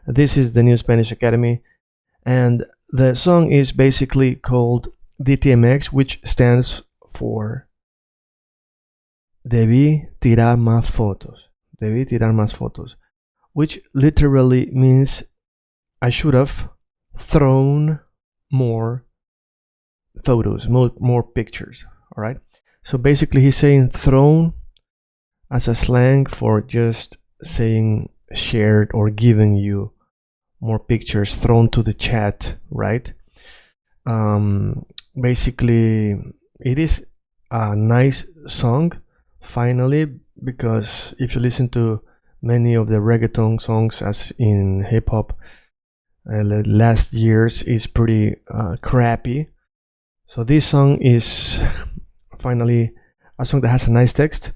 This is the New Spanish Academy, and the song is basically called DtMF, which stands for Debí tirar más fotos. Debí tirar más fotos, which literally means I should have thrown more photos, more pictures. All right. So basically, he's saying thrown as a slang for just saying shared or giving you more pictures, thrown to the chat, right? Basically, it is a nice song finally, because if you listen to many of the reggaeton songs as in hip-hop last years is pretty crappy. So this song is finally a song that has a nice text,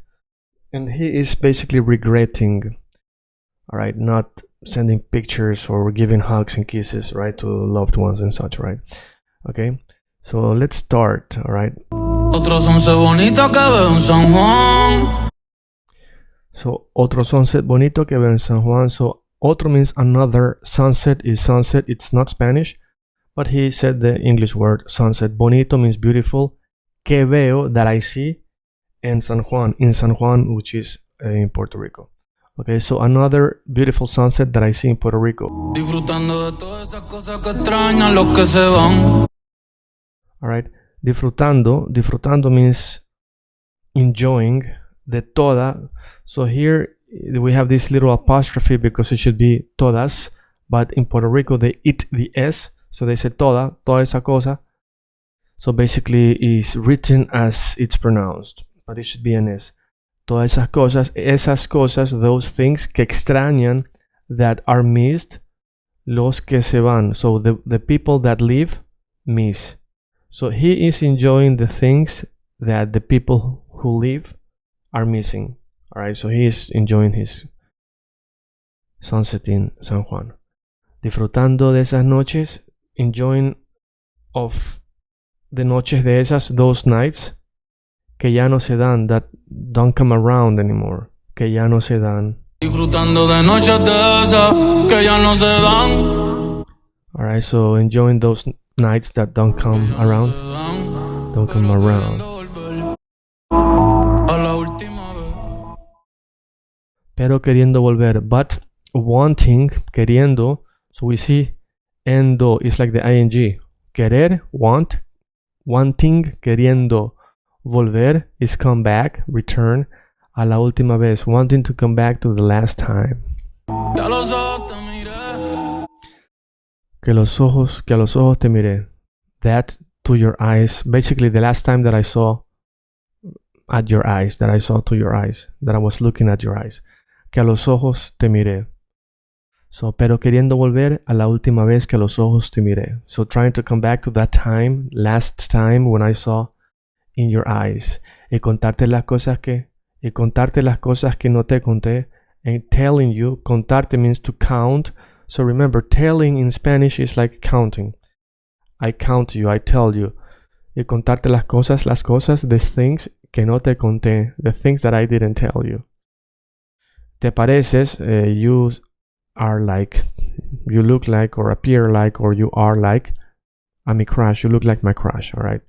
and he is basically regretting, all right, not sending pictures or giving hugs and kisses, right, to loved ones and such, right? Okay, so let's start. All right. Otro sunset bonito que veo en San Juan. So otro sunset bonito que veo en San Juan. So otro means another. Sunset is sunset. It's not Spanish, but he said the English word sunset. Bonito means beautiful. Que veo, that I see, en San Juan, which is in Puerto Rico. Okay, so another beautiful sunset that I see in Puerto Rico. Disfrutando de todas esas cosas que extrañan los que se van. All right, disfrutando means enjoying. De toda. So here we have this little apostrophe because it should be todas, but in Puerto Rico they eat the S, so they say toda esa cosa. So basically it's written as it's pronounced, but it should be an S. Todas esas cosas, those things que extrañan, that are missed, los que se van. So the people that leave, miss. So he is enjoying the things that the people who leave are missing. All right, so he is enjoying his sunset in San Juan. Disfrutando de esas noches, enjoying of the noches de esas, those nights que ya no se dan, that don't come around anymore, que ya no se dan. Disfrutando de noches de esas que ya no se dan. All right, so enjoying those nights that don't come around, Pero queriendo volver, but wanting, queriendo. So we see endo is like the ing. Querer, want, wanting, queriendo. Volver is come back, return. A la última vez, wanting to come back to the last time. Que a los ojos te miré. That to your eyes. Basically the last time that I saw at your eyes, that I saw to your eyes, that I was looking at your eyes. Que a los ojos te miré. So, pero queriendo volver a la última vez que a los ojos te miré. So trying to come back to that time, last time when I saw in your eyes. Y contarte las cosas que no te conté. And telling you, contarte means to count. So remember, telling in Spanish is like counting. I count you, I tell you. Y contarte las cosas, the things que no te conté, the things that I didn't tell you. Te pareces, you are like, you look like, or appear like, or you are like a mi crush. You look like my crush, all right?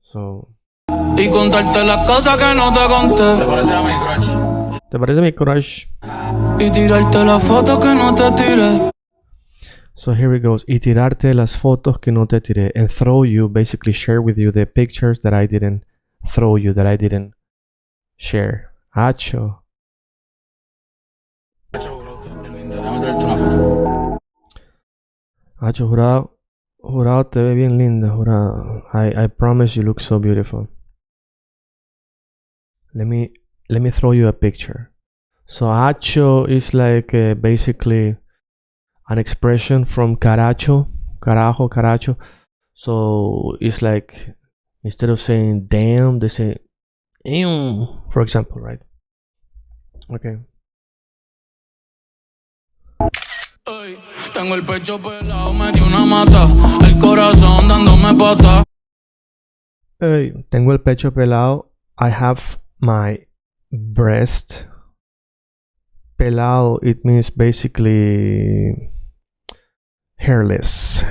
So. Y contarte las cosas que no te conté. ¿Te parece a mi crush? ¿Te parece mi crush? Y tirarte las fotos que no te tiré. So here it goes. Y tirarte las fotos que no te tiré. And throw you, basically share with you the pictures that I didn't throw you, that I didn't share. Hacho. Hacho, jurado te ve bien linda, jurado. I promise you look so beautiful. Let me throw you a picture. So hacho is like basically an expression from caracho, carajo. So it's like, instead of saying damn, they say ew, for example, right? Okay. Tengo el pecho pelado, me dio una mata, el corazón dándome pata. Hey, tengo el pecho pelado. I have my breast pelado, it means basically hairless,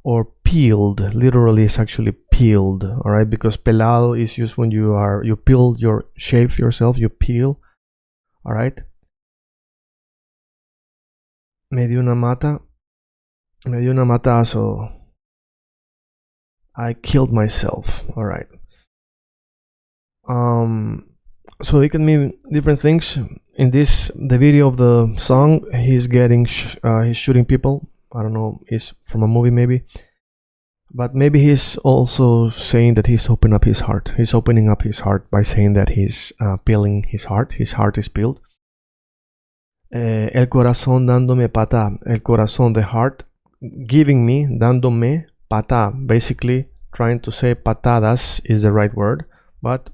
or peeled. Literally, it's actually peeled. All right, because pelado is used when you peel shave yourself, you peel. All right. Me dio una matazo. I killed myself. All right. So it can mean different things. In the video of the song, he's shooting people. I don't know, it's from a movie maybe, but maybe he's also saying that he's opening up his heart. He's opening up his heart by saying that he's peeling his heart. His heart is peeled. El corazón dándome patá. El corazón, the heart, giving me, dándome patá. Basically, trying to say patadas is the right word, but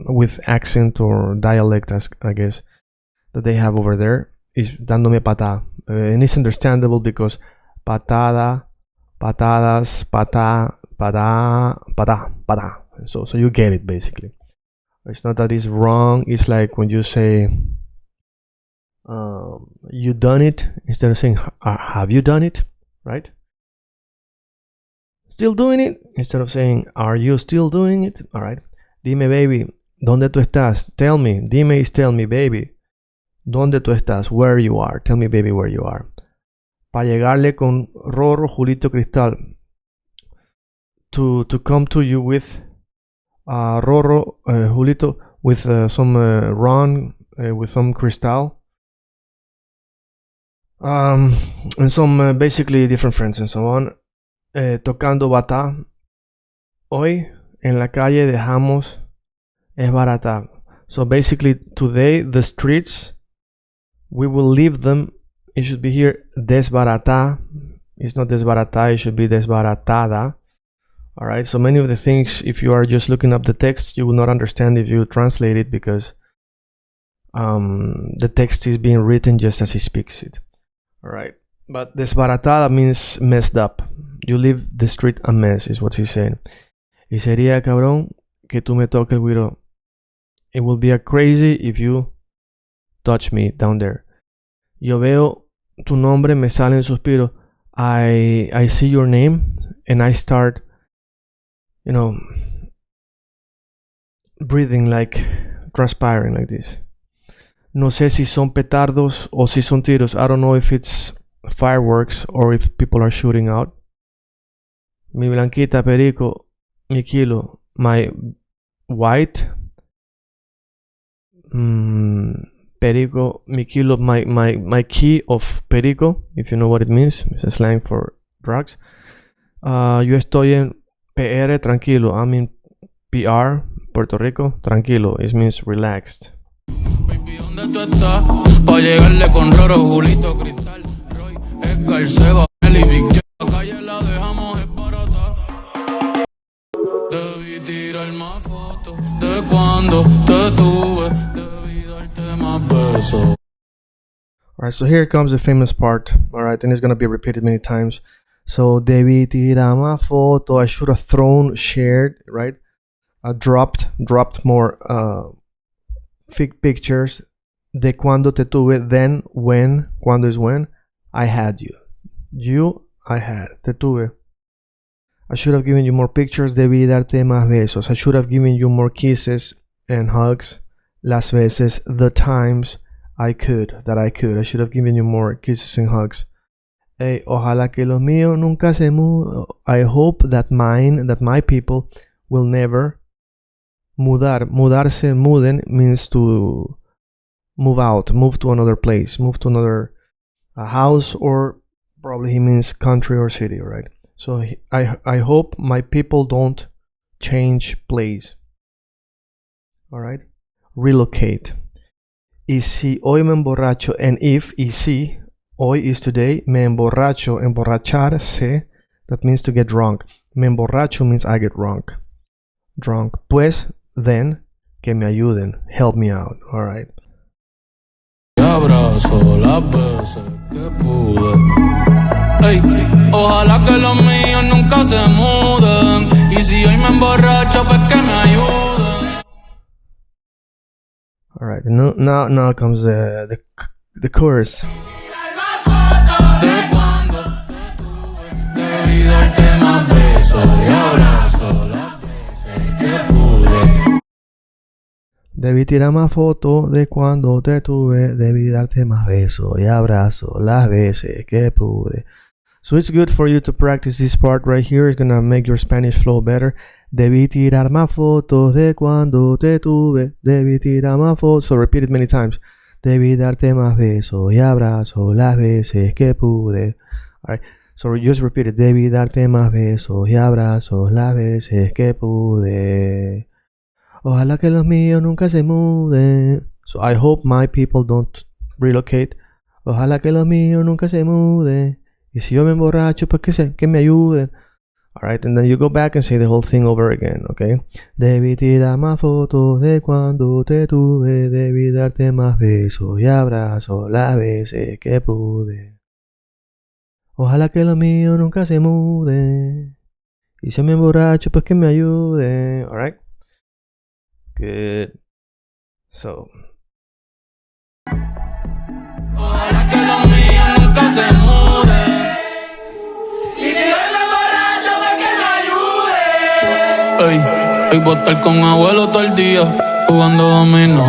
with accent or dialect, I guess, that they have over there, is dándome patá. And it's understandable because patada, patadas, patá, patá. So you get it basically. It's not that it's wrong. It's like when you say you done it, instead of saying have you done it, right? Still doing it, instead of saying are you still doing it. All right. Dime, baby, ¿dónde tú estás? Tell me. Dime is tell me, baby. ¿Dónde tú estás? Where you are. Tell me, baby, where you are. Pa llegarle con Rorro, Julito, Cristal. To come to you with Rorro, Julito, with some Ron, with some Cristal. And some basically different friends and so on. Tocando bata. Hoy en la calle dejamos es barata. So basically today the streets, we will leave them. It should be here desbarata. It's not desbarata, it should be desbaratada. Alright, so many of the things, if you are just looking up the text, you will not understand if you translate it, because the text is being written just as he speaks it. Alright, but desbaratada means messed up. You leave the street a mess, is what he's saying. Y sería cabrón que tú me toques el güiro. It will be a crazy if you touch me down there. Yo veo tu nombre, me sale en suspiro. I see your name and I start, breathing, like transpiring like this. No sé si son petardos o si son tiros. I don't know if it's fireworks or if people are shooting out. Mi blanquita perico, mi kilo, my white perico, mi kilo, my key of perico, if you know what it means. It's a slang for drugs. Yo estoy en PR, tranquilo. I'm in PR, Puerto Rico, tranquilo. It means relaxed. Baby, ¿dónde tú estás? Pa' llegarle con Roro, Julito, Cristal, Roy, Edgar, Seba, Eli, Big J. La calle la dejamos es barata. Debí tirar más fotos de cuando te tuve. Debí darte más besos. Alright, so here comes the famous part. Alright, and it's gonna be repeated many times. So, debí tirar más foto. I should have thrown, shared, right? Dropped more pictures. De cuando te tuve, then, when, cuando is when, I had you. You, I had. Te tuve. I should have given you more pictures. Debí darte más besos. I should have given you more kisses and hugs. Las veces, the times I could. I should have given you more kisses and hugs. Hey, ojalá que los míos nunca se muden. I hope that my people will never mudar. Mudarse, muden, means to move out, move to another place, move to another house, or probably he means country or city, right? So I hope my people don't change place. Alright? Relocate. Y si hoy me emborracho, and if, y si, hoy is today, me emborracho, emborracharse, that means to get drunk. Me emborracho means I get drunk. Pues, then, que me ayuden, help me out, alright? Te abrazo las veces que pude. Ey, ojalá que los míos nunca se muden. Y si hoy me emborracho, pues que me ayuden. All right. Now comes the chorus. De cuando te tuve, debí darte más besos y abrazos las veces que pude. Debí tirar más fotos de cuando te tuve. Debí darte más besos y abrazos las veces que pude. So it's good for you to practice this part right here. It's gonna make your Spanish flow better. Debí tirar más fotos de cuando te tuve. Debí tirar más fotos. So repeat it many times. Debí darte más besos y abrazos las veces que pude. Alright, so just repeat it. Debí darte más besos y abrazos las veces que pude. Ojalá que los míos nunca se muden. So I hope my people don't relocate. Ojalá que los míos nunca se muden. Y si yo me emborracho, pues que me ayuden. Alright, and then you go back and say the whole thing over again, okay? Debí tirar más fotos de cuando te tuve. Debí darte más besos y abrazos las veces que pude. Ojalá que los míos nunca se muden. Y si me emborracho, pues que me ayude. Alright? Good. So. Ojalá que los míos nunca se muden. Ey, voy a estar con abuelo todo el día jugando dominó.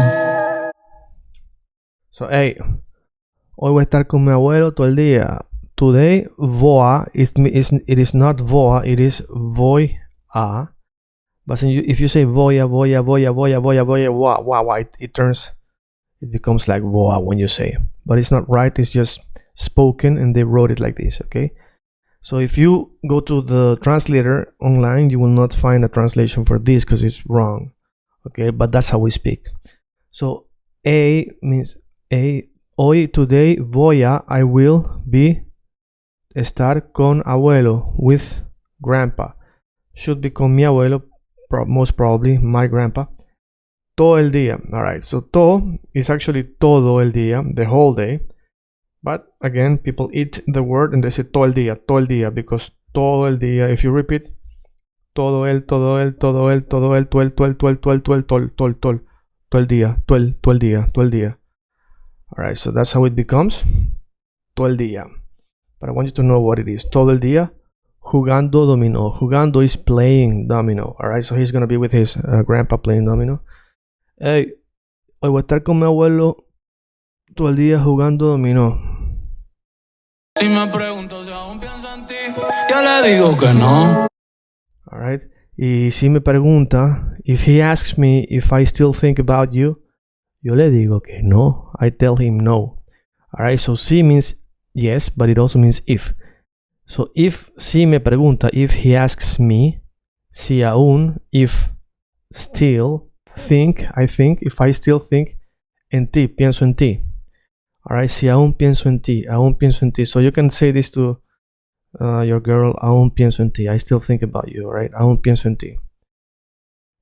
So, hey, hoy voy a estar con mi abuelo todo el día. Today, voy, it is not voy, it is voy a. But if you say voy, it becomes like voy when you say. But it's not right, it's just spoken and they wrote it like this, okay? So if you go to the translator online, you will not find a translation for this because it's wrong. Okay, but that's how we speak. So a means hoy, today, I will be, estar con abuelo, with grandpa. Should be con mi abuelo, most probably my grandpa. Todo el día. Alright, so todo is actually todo el día, the whole day. But again, people eat the word and they say todo el día, because todo el día, if you repeat, todo el día. Alright, so that's how it becomes, todo el día. But I want you to know what it is. Todo el día, jugando dominó. Jugando is playing domino. Alright, so he's gonna be with his grandpa playing domino. Hey, hoy voy a estar con mi abuelo todo el día jugando dominó. Si me pregunto si aún pienso en ti, yo le digo que no. Alright. Y si me pregunta, if he asks me if I still think about you, yo le digo que no. I tell him no. Alright, so si means yes, but it also means if. So if, si me pregunta, if he asks me, si aún, if still, think, I think, if I still think, en ti, pienso en ti. Alright, si aún pienso en ti, aún pienso en ti. So you can say this to your girl, aún pienso en ti. I still think about you, right? Aún pienso en ti.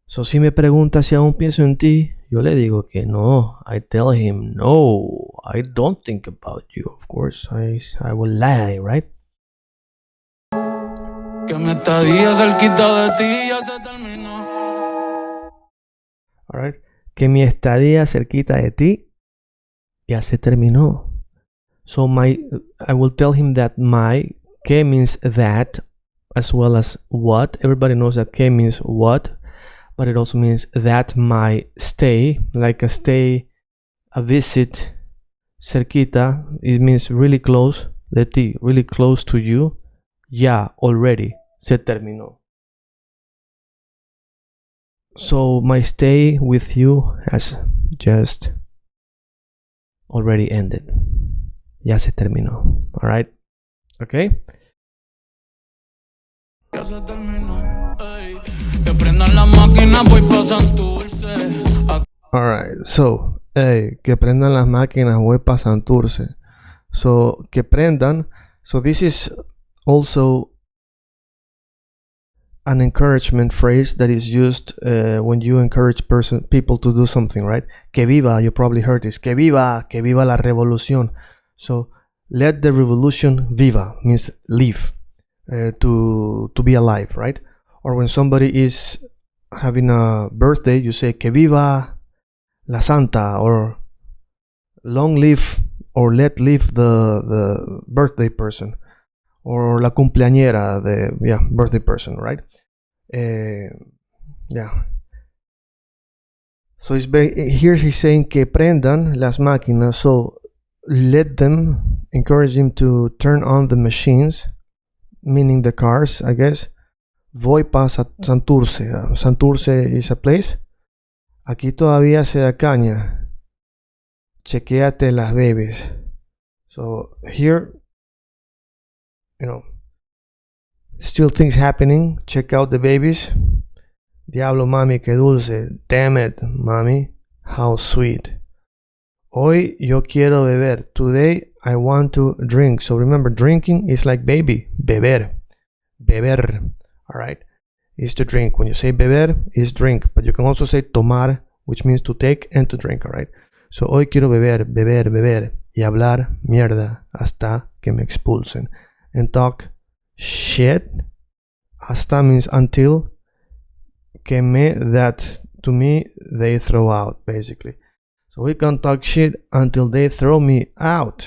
So si me pregunta si aún pienso en ti, yo le digo que no. I tell him, no, I don't think about you. Of course, I will lie, right? Que mi estadía cerquita de ti ya se terminó. Alright, que mi estadía cerquita de ti ya se terminó. So I will tell him that my, que means that, as well as what. Everybody knows that que means what, but it also means that my stay, like a visit, cerquita, it means really close, de ti, really close to you, ya, already, se terminó. So my stay with you has just already ended. Ya se terminó. Alright? Okay? Ya se terminó. Ey, que prendan las máquinas, voy pa' Santurce. Alright, so, que prendan las máquinas, voy pa' Santurce. So, que prendan. So this is also an encouragement phrase that is used when you encourage people to do something, right? Que viva, you probably heard this. Que viva la revolución. So let the revolution viva means live, to be alive, right? Or when somebody is having a birthday, you say que viva la santa, or long live or let live the birthday person, or la cumpleañera, the birthday person, right? Yeah. So here he's saying que prendan las máquinas, so let them, encourage them to turn on the machines, meaning the cars, I guess. Voy pa Santurce. Santurce is a place. Aquí todavía se da caña. Chequéate las babies. So here, still things happening. Check out the babies. Diablo, mami, qué dulce. Damn it, mami. How sweet. Hoy yo quiero beber. Today I want to drink. So remember, drinking is like baby. Beber. Beber. Alright? Is to drink. When you say beber, is drink. But you can also say tomar, which means to take and to drink. Alright? So hoy quiero beber, beber, beber. Y hablar mierda hasta que me expulsen. And talk shit. Hasta means until. Que me, that to me they throw out, basically. So we can talk shit until they throw me out.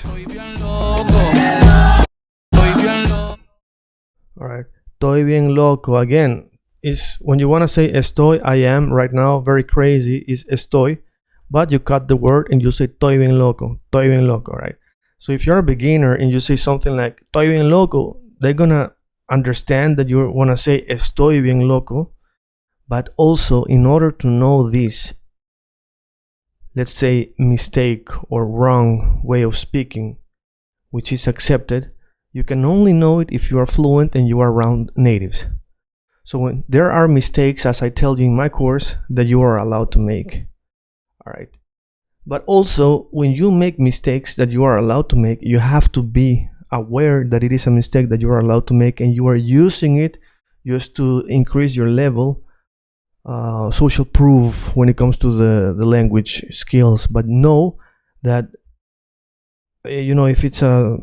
Alright. Estoy bien loco. Again, is when you want to say estoy, I am right now, very crazy, is estoy. But you cut the word and you say estoy bien loco. Estoy bien loco, right? So if you're a beginner and you say something like estoy bien loco, they're gonna understand that you want to say estoy bien loco. But also, in order to know this, let's say, mistake or wrong way of speaking, which is accepted, you can only know it if you are fluent and you are around natives. So when there are mistakes, as I tell you in my course, that you are allowed to make. Alright. But also, when you make mistakes that you are allowed to make, you have to be aware that it is a mistake that you are allowed to make, and you are using it just to increase your level, social proof when it comes to the language skills. But know that, if it's a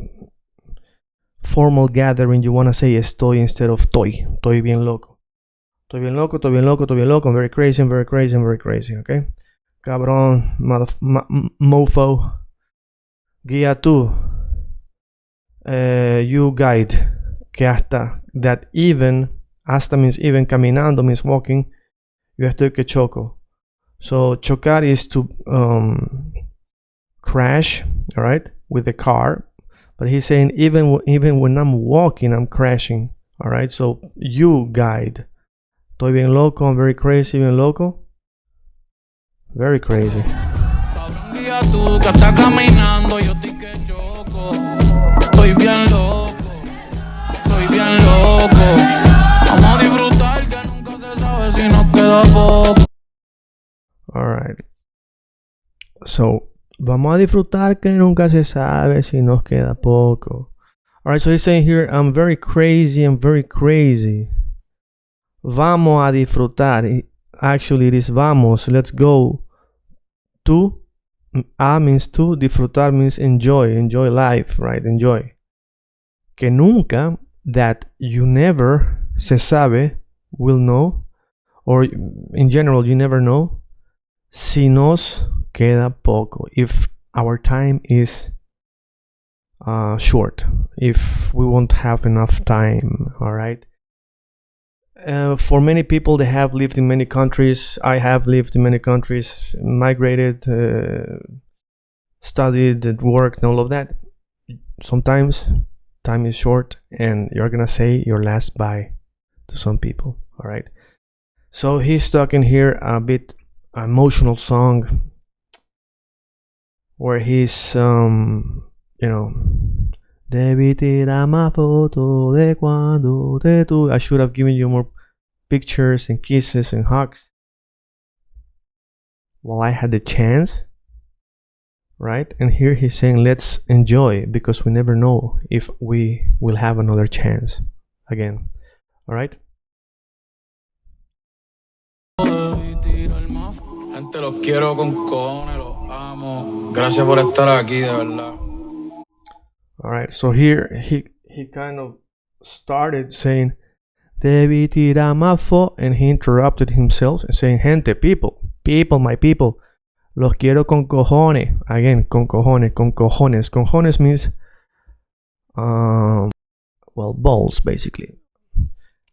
formal gathering, you want to say estoy instead of estoy bien loco. Estoy bien loco, estoy bien loco, estoy bien loco. I'm very crazy, I'm very crazy, I'm very crazy, okay? Cabrón, mofo. Guía tú. You guide. Que hasta. That even. Hasta means even. Caminando means walking. Yo estoy que choco. So chocar is to crash, all right, with the car. But he's saying even when I'm walking, I'm crashing, all right. So you guide. Estoy bien loco. I'm very crazy. Bien loco. Very crazy. Estoy bien loco. Estoy bien loco. Vamos a disfrutar que nunca se sabe si nos queda poco. Alright. So, vamos a disfrutar que nunca se sabe si nos queda poco. Alright, so he's saying here, I'm very crazy, I'm very crazy. Vamos a disfrutar. Actually, it is vamos. Let's go. To. A means to. Disfrutar means enjoy. Enjoy life, right? Enjoy. Que nunca, that you never, se sabe, will know. Or in general, you never know. Si nos queda poco. If our time is short. If we won't have enough time, alright? For many people, they have lived in many countries. I have lived in many countries, migrated, studied, worked, and all of that. Sometimes time is short and you're gonna say your last bye to some people, all right? So he's talking here a bit emotional song where he's, Debí tirar más foto de cuando te tuve. I should have given you more pictures and kisses and hugs while I had the chance, right? And here he's saying, let's enjoy, because we never know if we will have another chance again. All right? Gente, los quiero con cojones, los amo. Gracias por estar aquí, de verdad. All right, so here he kind of started saying, Debí tirar más fo, and he interrupted himself and saying, gente, people, my people, Los quiero con cojones. Again, con cojones, con cojones. Cojones means, well, balls, basically.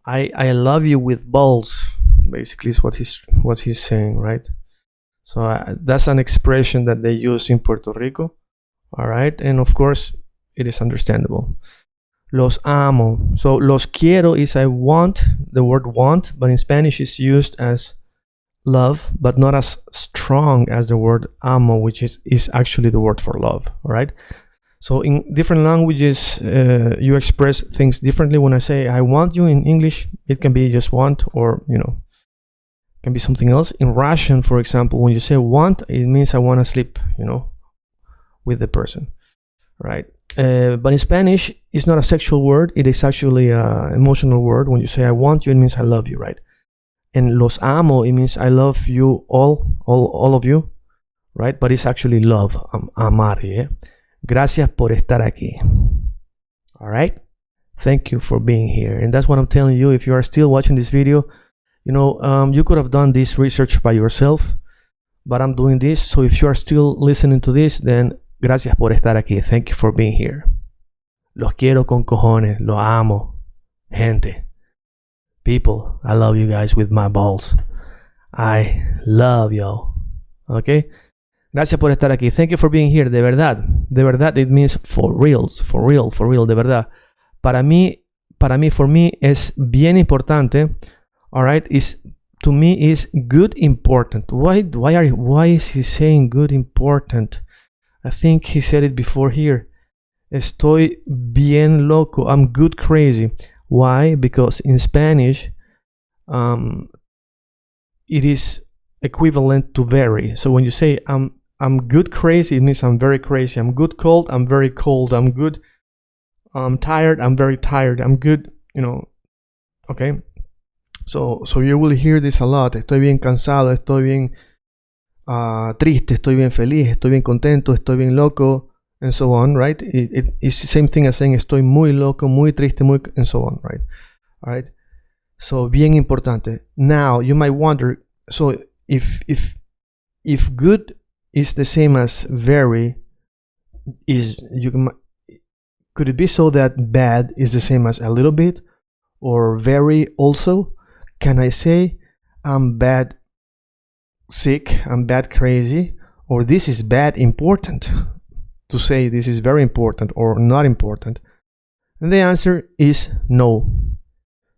I love you with balls, basically is what he's saying, right? So that's an expression that they use in Puerto Rico, all right? And of course, it is understandable. Los amo. So los quiero is I want, the word want, but in Spanish it's used as love, but not as strong as the word amo, which is actually the word for love, all right? So in different languages, you express things differently. When I say I want you in English, it can be just want, or, you know, can be something else. In Russian, for example, when you say want, it means I want to sleep, you know, with the person, right? But in Spanish, it's not a sexual word. It is actually an emotional word. When you say I want you, it means I love you, right? And los amo, it means I love you all of you, right? But it's actually love, amar, yeah? Gracias por estar aquí. All right? Thank you for being here. And that's what I'm telling you. If you are still watching this video, you know, you could have done this research by yourself, but I'm doing this. So if you are still listening to this, then gracias por estar aquí. Thank you for being here. Los quiero con cojones. Lo amo. Gente. People, I love you guys with my balls. I love y'all. Okay? Gracias por estar aquí. Thank you for being here. De verdad, it means for reals, for real, de verdad. For me, es bien importante. All right, to me is good important. Why is he saying good important? I think he said it before here. Estoy bien loco. I'm good crazy. Why? Because in Spanish, it is equivalent to very. So when you say I'm good crazy, it means I'm very crazy. I'm good cold, I'm very cold. I'm good tired, I'm very tired. I'm good, you know. Okay. So you will hear this a lot. Estoy bien cansado, estoy bien triste, estoy bien feliz, estoy bien contento, estoy bien loco, and so on, right? It's the same thing as saying estoy muy loco, muy triste, muy, and so on, right? All right. So bien importante. Now you might wonder, so if good is the same as very, could it be so that bad is the same as a little bit, or very also? Can I say I'm bad sick, I'm bad crazy, or this is bad important? To say this is very important or not important? And the answer is no.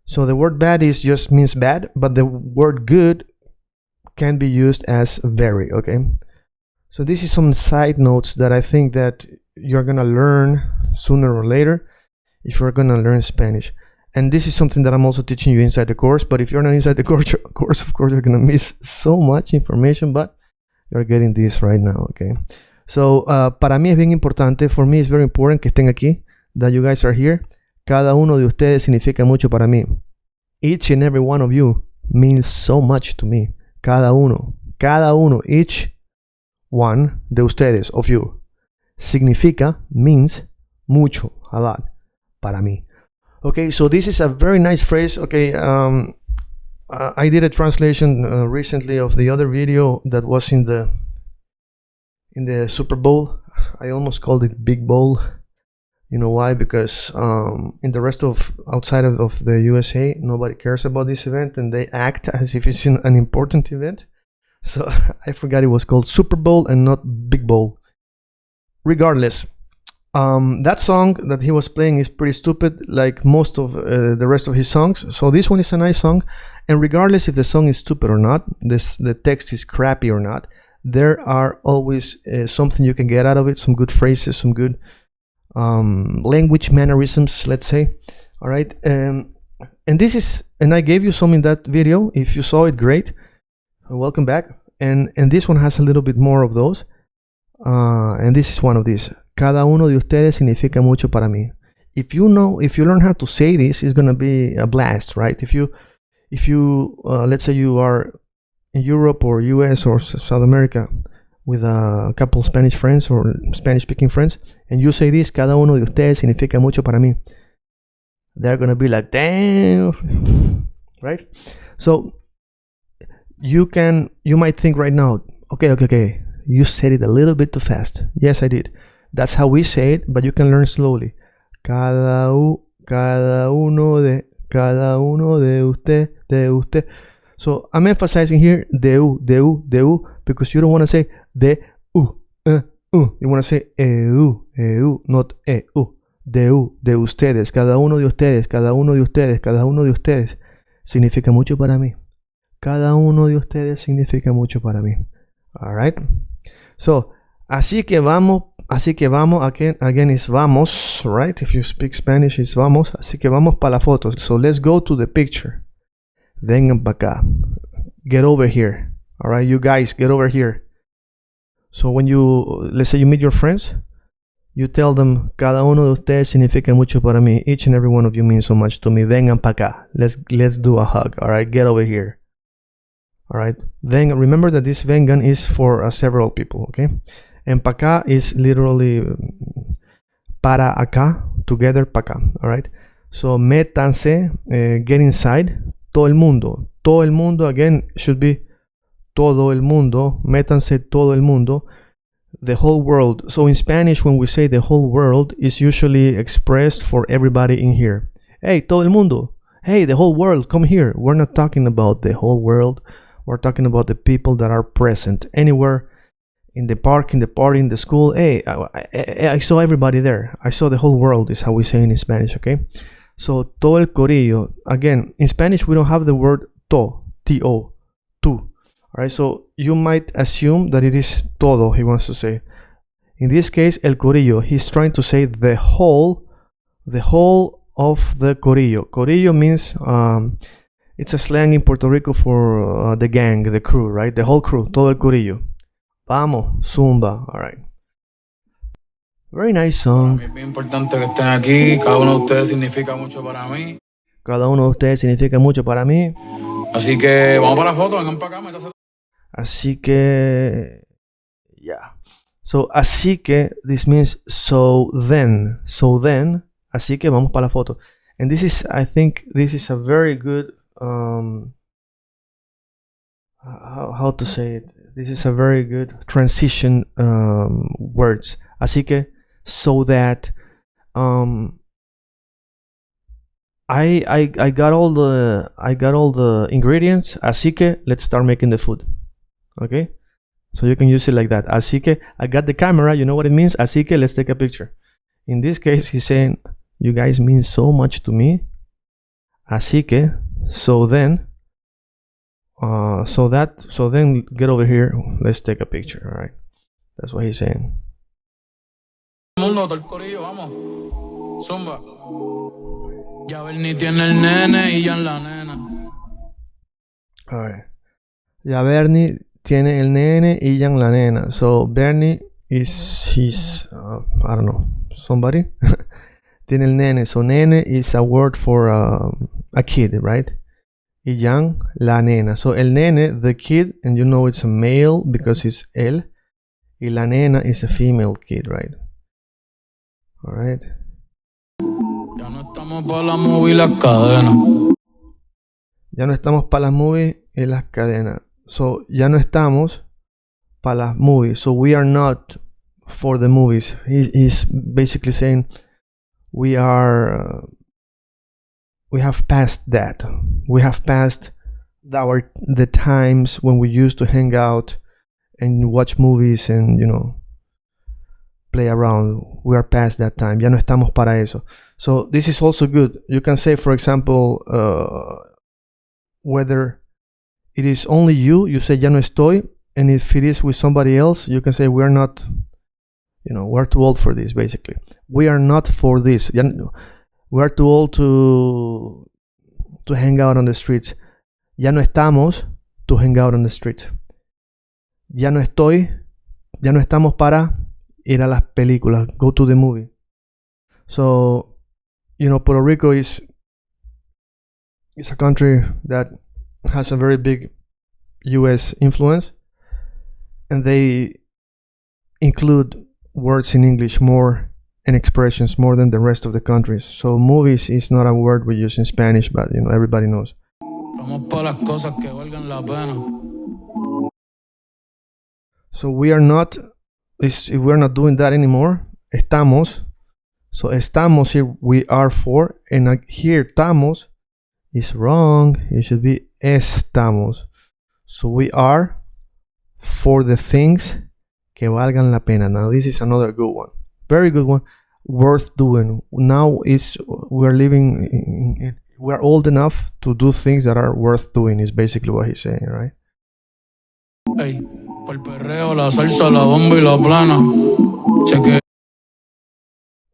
So the word bad just means bad, but the word good can be used as very, okay? So this is some side notes that I think that you're gonna learn sooner or later if you're gonna learn Spanish. And this is something that I'm also teaching you inside the course, but if you're not inside the course, of course, you're gonna miss so much information, but you're getting this right now, okay? So, para mí es bien importante, for me it's very important que estén aquí, that you guys are here. Cada uno de ustedes significa mucho para mí. Each and every one of you means so much to me. Cada uno, each one de ustedes, of you. Significa, means, mucho, a lot, para mí. Okay, so this is a very nice phrase. Okay, I did a translation recently of the other video that was in the Super Bowl. I almost called it Big Bowl. You know why? Because in the rest of outside of the USA, nobody cares about this event, and they act as if it's an important event. So I forgot it was called Super Bowl and not Big Bowl. Regardless, that song that he was playing is pretty stupid, like most of the rest of his songs. So this one is a nice song, and regardless if the song is stupid or not, the text is crappy or not, there are always something you can get out of it, some good phrases, some good language mannerisms, let's say. All right, and I gave you some in that video. If you saw it, great. Welcome back. And this one has a little bit more of those. And this is one of these. Cada uno de ustedes significa mucho para mí. If you learn how to say this, it's gonna be a blast, right? If you let's say you are in Europe or US or South America with a couple Spanish friends or Spanish-speaking friends, and you say this, cada uno de ustedes significa mucho para mí, they're gonna be like, damn, right? So you might think right now, okay, You said it a little bit too fast. Yes, I did. That's how we say it, but you can learn slowly. Cada uno de usted. So I'm emphasizing here de u, because you don't want to say de u. You want to say eu, not eu. De ustedes, cada uno de ustedes, cada uno de ustedes, cada uno de ustedes. Significa mucho para mí. Cada uno de ustedes significa mucho para mí. Alright? So, así que vamos, again is vamos, right? If you speak Spanish, it's vamos. Así que vamos para la foto. So, let's go to the picture. Vengan para acá. Get over here. Alright, you guys, get over here. So, when let's say you meet your friends, you tell them, cada uno de ustedes significa mucho para mí. Each and every one of you means so much to me. Vengan para acá. Let's do a hug. Alright, get over here. Alright, then remember that this vengan is for several people, okay? And pa' acá is literally para acá, together pa' acá, alright? So, métanse, get inside, todo el mundo. Todo el mundo, again, should be todo el mundo, métanse todo el mundo, the whole world. So, in Spanish, when we say the whole world, is usually expressed for everybody in here. Hey, todo el mundo. Hey, the whole world, come here. We're not talking about the whole world. We're talking about the people that are present anywhere, in the park, in the party, in the school. Hey, I saw everybody there. I saw the whole world is how we say in Spanish, okay? So, todo el corillo. Again, in Spanish, we don't have the word to, T-O, tú. Alright, so you might assume that it is todo, he wants to say. In this case, el corillo, he's trying to say the whole of the corillo. Corillo means, it's a slang in Puerto Rico for the gang, the crew, right? The whole crew, todo el corillo. Vamos, zumba, alright. Very nice song. Para mí es bien importante que estén aquí. Cada uno de ustedes significa mucho para mí. Cada uno de ustedes significa mucho para mí. Así que vamos para la foto, vengan para acá, métanse. Así que, yeah. So, así que, this means so then. So then, así que vamos para la foto. And this is, I think, this is a very good, how to say it? This is a very good transition words. Así que, so that, I got all the ingredients. Así que, let's start making the food. Okay, so you can use it like that. Así que, I got the camera. You know what it means? Así que, let's take a picture. In this case, he's saying, you guys mean so much to me. Así que, so then, so then get over here. Let's take a picture. All right, that's what he's saying. Mundo, todo el corillo, vamos. Zumba. Ya Bernie tiene el nene y ya en la nena. All right. Ya Bernie tiene el nene y Jan la nena. So Bernie is his, I don't know, somebody. Tiene el nene. So nene is a word for a kid, right? Y Jan la nena. So el nene, the kid, and you know it's a male because it's él. Y la nena is a female kid, right? All right. Ya no estamos para la movie y las cadenas. Ya no estamos para las movies y las cadenas. So, ya no estamos para las movies. So, we are not for the movies. He's basically saying we are, we have passed that. We have passed the times when we used to hang out and watch movies and, you know, play around. We are past that time. Ya no estamos para eso. So, this is also good. You can say, for example, whether it is only you, you say ya no estoy, and if it is with somebody else, you can say we're not, you know, we're too old for this, basically. We are not for this. We are too old to hang out on the streets. Ya no estamos to hang out on the streets. Ya no estoy, ya no estamos para ir a las películas, go to the movie. So, you know, Puerto Rico is a country that has a very big US influence, and they include words in English more and expressions more than the rest of the countries. So movies is not a word we use in Spanish, but you know, everybody knows. Vamos para las cosas que valgan la pena. So we're not doing that anymore. Estamos. So estamos here, we are for, and here estamos is wrong. It should be estamos. So we are for the things que valgan la pena. Now this is another good one. Very good one. Worth doing. Now we're old enough to do things that are worth doing, is basically what he's saying, right? Ey, pa'l perreo, la salsa, la bomba y la plana. Cheque.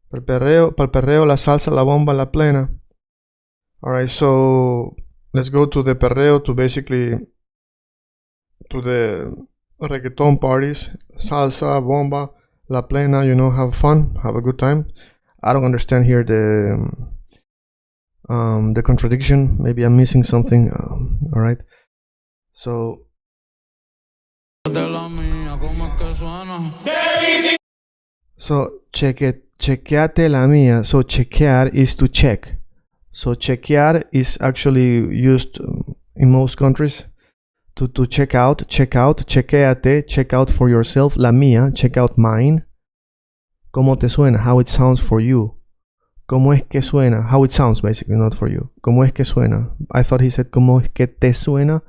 Pa'l perreo, la salsa, la bomba, la plena. Alright, so let's go to the perreo, to the reggaeton parties. Salsa, bomba, la plena, have fun, have a good time. I don't understand here the contradiction. Maybe I'm missing something. Alright, so chequeate la mía. So chequear is to check. So chequear is actually used in most countries to check out. Chequeate, check out for yourself. La mía, check out mine. ¿Cómo te suena? How it sounds for you. ¿Cómo es que suena? How it sounds, basically, not for you. ¿Cómo es que suena? I thought he said ¿cómo es que te suena?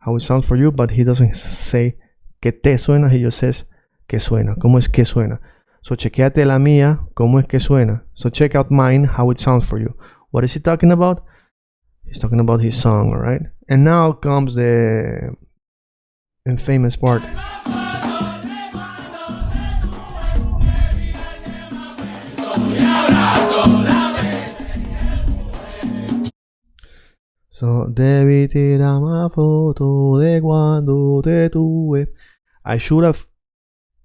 How it sounds for you, but he doesn't say que te suena, he just says que suena. ¿Cómo es que suena? So chequeate la mía, ¿cómo es que suena? So check out mine, how it sounds for you. What is he talking about? He's talking about his song, alright? And now comes the infamous part. So, debí tirar más foto de cuando te tuve. I should have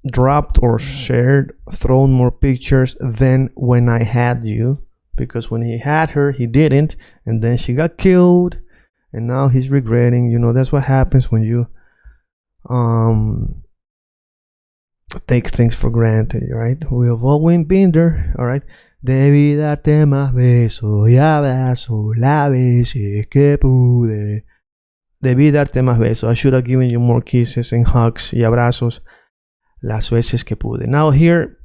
dropped or thrown more pictures than when I had you. Because when he had her, he didn't. And then she got killed. And now he's regretting. That's what happens when you take things for granted, right? We have always been there, alright? Debí darte más besos y abrazos las veces que pude. Debí darte más besos. I should have given you more kisses and hugs y abrazos las veces que pude. Now here,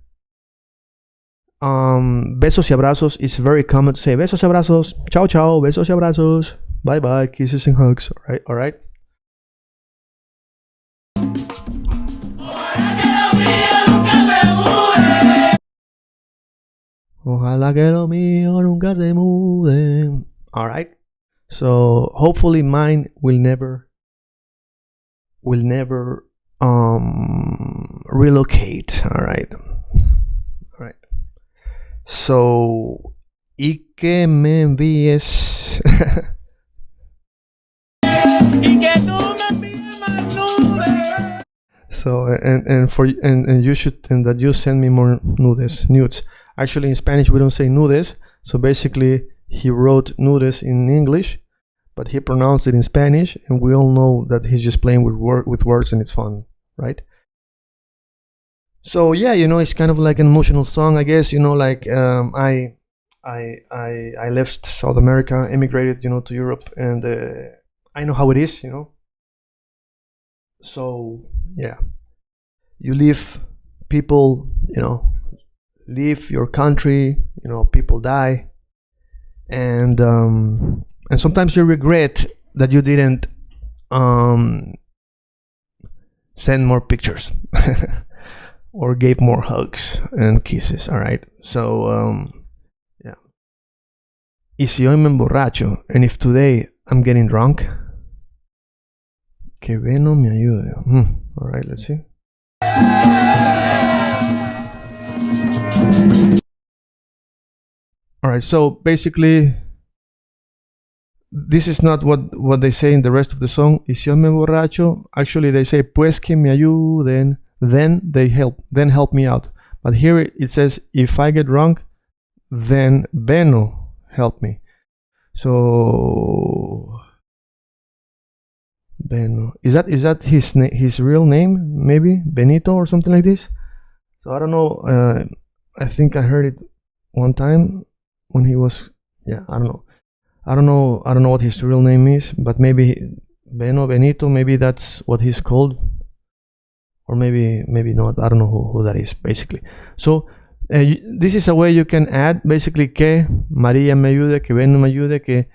besos y abrazos is very common to say. Besos y abrazos. Chao, chao. Besos y abrazos. Bye, bye. Kisses and hugs. Alright. Ojalá que lo mío nunca se mude. Alright. So hopefully mine will never relocate. Alright. So, y que me envíes. So and you should, and that you send me more nudes. Actually, in Spanish we don't say nudes. So basically, he wrote nudes in English, but he pronounced it in Spanish, and we all know that he's just playing with words, and it's fun, right? So yeah, it's kind of like an emotional song, I guess. Like I left South America, emigrated, to Europe, and I know how it is, So yeah, you leave people, leave your country, people die, and sometimes you regret that you didn't send more pictures. Or gave more hugs and kisses, alright? So, yeah. Y si hoy me emborracho, and if today I'm getting drunk, que Veno me ayude. Alright, let's see. Alright, so basically, this is not what they say in the rest of the song. Y si hoy me emborracho, actually they say, pues que me ayuden. Then help me out. But here it says, if I get drunk, then Beno help me. So Beno, is that his real name? Maybe Benito or something like this. So I don't know. I think I heard it one time when he was. Yeah, I don't know what his real name is, but maybe Benito. Maybe that's what he's called. or maybe not. I don't know who that is basically. So this is a way you can add basically que María me ayude, que Ben me ayude, que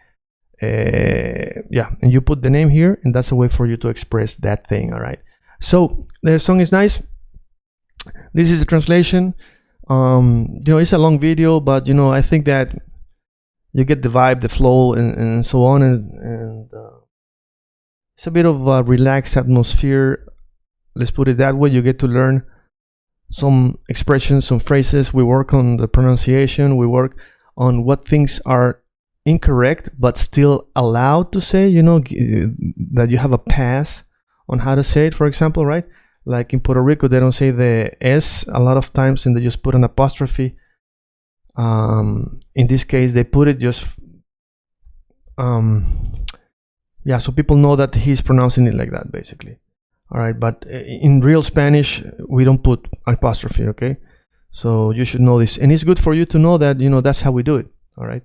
yeah, and you put the name here, and that's a way for you to express that thing. All right. So the song is nice. This is the translation. It's a long video, but I think that you get the vibe, the flow, and so on, and it's a bit of a relaxed atmosphere. Let's put it that way. You get to learn some expressions, some phrases. We work on the pronunciation. We work on what things are incorrect but still allowed to say. That you have a pass on how to say it. For example, right? Like in Puerto Rico, they don't say the S a lot of times, and they just put an apostrophe. In this case, they put it just so people know that he's pronouncing it like that, basically. All right, but in real Spanish, we don't put apostrophe, okay? So you should know this, and it's good for you to know that that's how we do it. All right.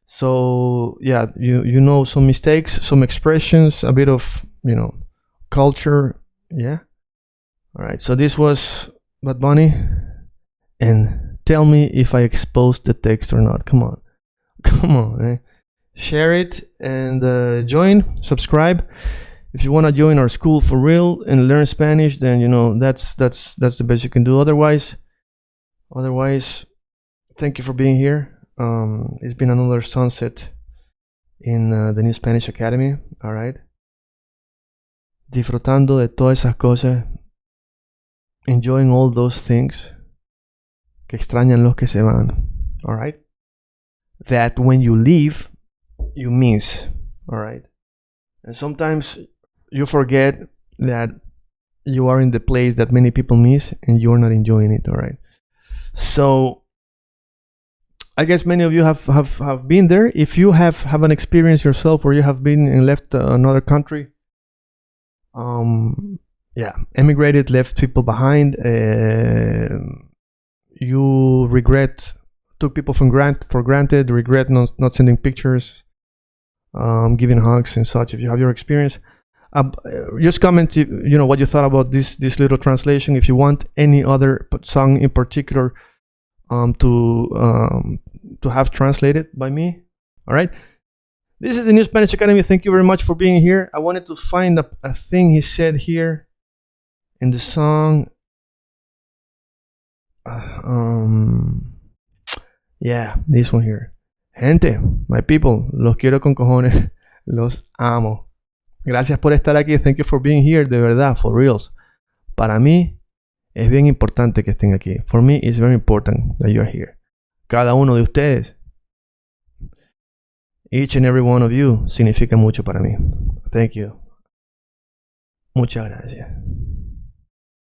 So yeah, you know some mistakes, some expressions, a bit of culture, yeah. All right. So this was Bad Bunny, and tell me if I exposed the text or not. Come on, eh? Share it and join, subscribe. If you want to join our school for real and learn Spanish, then that's the best you can do. Otherwise, thank you for being here. It's been another sunset in the New Spanish Academy. All right, disfrutando de todas esas cosas, enjoying all those things que extrañan los que se van. All right, that when you leave, you miss. All right, and sometimes you forget that you are in the place that many people miss and you're not enjoying it. All right. So I guess many of you have been there. If you have an experience yourself where you have been and left another country, emigrated, left people behind, you regret, took people for granted, regret not sending pictures, giving hugs and such. If you have your experience, just comment what you thought about this little translation. If you want any other song in particular to have translated by me. All right, this is the New Spanish Academy. Thank you very much for being here. I wanted to find a thing he said here in the song. This one here. Gente, my people, los quiero con cojones, los amo. Gracias por estar aquí. Thank you for being here. De verdad, for reals. Para mí es bien importante que estén aquí. For me, it's very important that you're here. Cada uno de ustedes, each and every one of you, significa mucho para mí. Thank you. Muchas gracias.